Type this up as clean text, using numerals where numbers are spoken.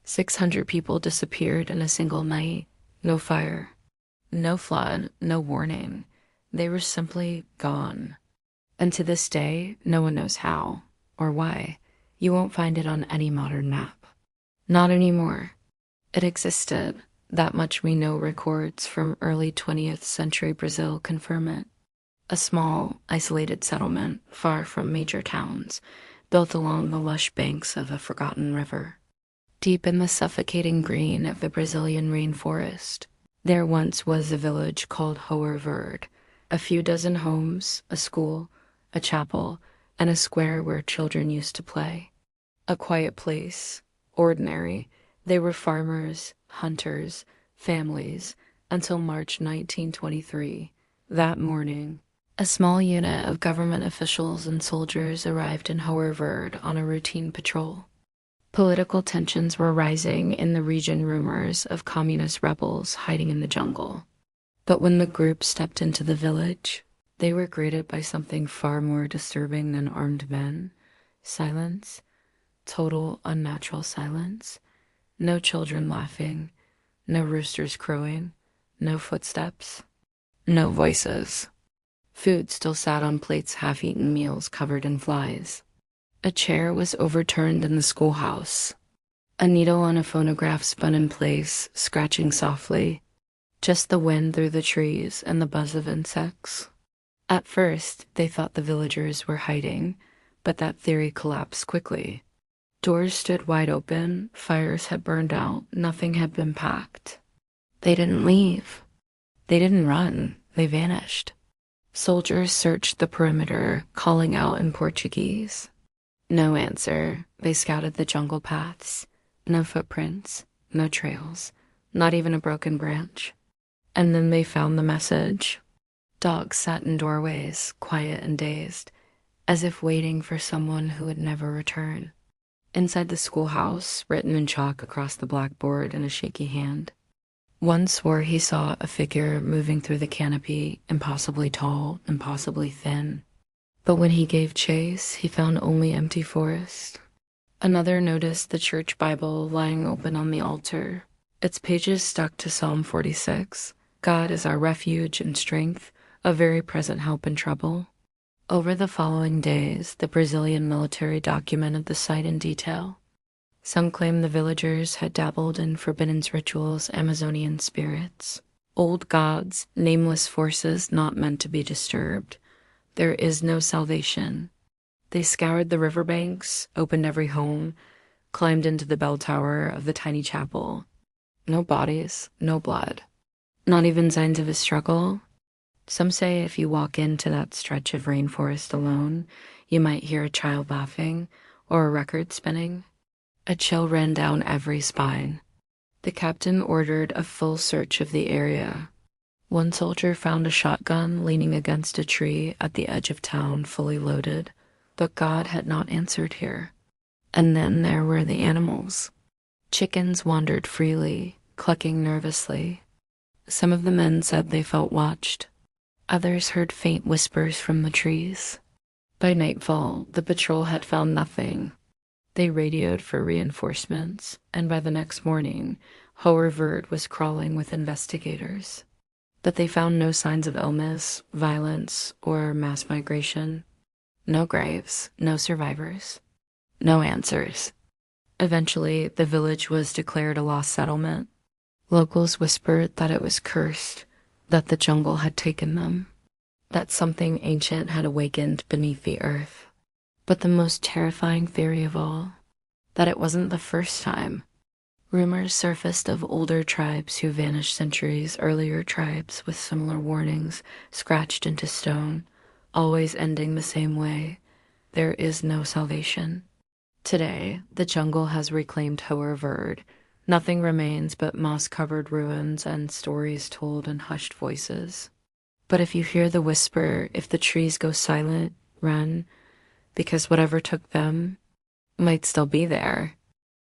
600 people disappeared in a single night. No fire, no flood, no warning. They were simply gone. And to this day, no one knows how or why. You won't find it on any modern map. Not anymore. It existed. That much we know records from early 20th century Brazil confirm it. A small, isolated settlement, far from major towns, built along the lush banks of a forgotten river. Deep in the suffocating green of the Brazilian rainforest, there once was a village called Hoer Verde. A few dozen homes, a school, a chapel, and a square where children used to play. A quiet place, ordinary. They were farmers, hunters, families, until March 1923. That morning, a small unit of government officials and soldiers arrived in Hoer Verde on a routine patrol. Political tensions were rising in the region, rumors of communist rebels hiding in the jungle. But when the group stepped into the village, they were greeted by something far more disturbing than armed men. Silence. Total unnatural silence. No children laughing. No roosters crowing. No footsteps. No voices. Food still sat on plates, half-eaten meals covered in flies. A chair was overturned in the schoolhouse. A needle on a phonograph spun in place, scratching softly. Just the wind through the trees and the buzz of insects. At first, they thought the villagers were hiding, but that theory collapsed quickly. Doors stood wide open, fires had burned out, nothing had been packed. They didn't leave. They didn't run. They vanished. Soldiers searched the perimeter, calling out in Portuguese. No answer. They scouted the jungle paths. No footprints, no trails, not even a broken branch. And then they found the message. Dogs sat in doorways, quiet and dazed, as if waiting for someone who would never return. Inside the schoolhouse, written in chalk across the blackboard in a shaky hand, one swore he saw a figure moving through the canopy, impossibly tall, impossibly thin. But when he gave chase, he found only empty forest. Another noticed the church Bible lying open on the altar, its pages stuck to Psalm 46. God is our refuge and strength, a very present help in trouble. Over the following days, the Brazilian military documented the site in detail. Some claim the villagers had dabbled in forbidden rituals, Amazonian spirits, old gods, nameless forces not meant to be disturbed. There is no salvation. They scoured the riverbanks, opened every home, climbed into the bell tower of the tiny chapel. No bodies, no blood. Not even signs of a struggle. Some say if you walk into that stretch of rainforest alone, you might hear a child laughing or a record spinning. A chill ran down every spine. The captain ordered a full search of the area. One soldier found a shotgun leaning against a tree at the edge of town, fully loaded. But God had not answered here. And then there were the animals. Chickens wandered freely, clucking nervously. Some of the men said they felt watched. Others heard faint whispers from the trees. By nightfall, the patrol had found nothing. They radioed for reinforcements, and by the next morning, Hoer Verde was crawling with investigators. But they found no signs of illness, violence, or mass migration. No graves, no survivors, no answers. Eventually, the village was declared a lost settlement. Locals whispered that it was cursed, that the jungle had taken them, that something ancient had awakened beneath the earth. But the most terrifying theory of all, that it wasn't the first time. Rumors surfaced of older tribes who vanished centuries earlier, tribes with similar warnings scratched into stone, always ending the same way. There is no salvation. Today, the jungle has reclaimed Hoer Verde. Nothing remains but moss-covered ruins and stories told in hushed voices. But if you hear the whisper, if the trees go silent, run, because whatever took them might still be there.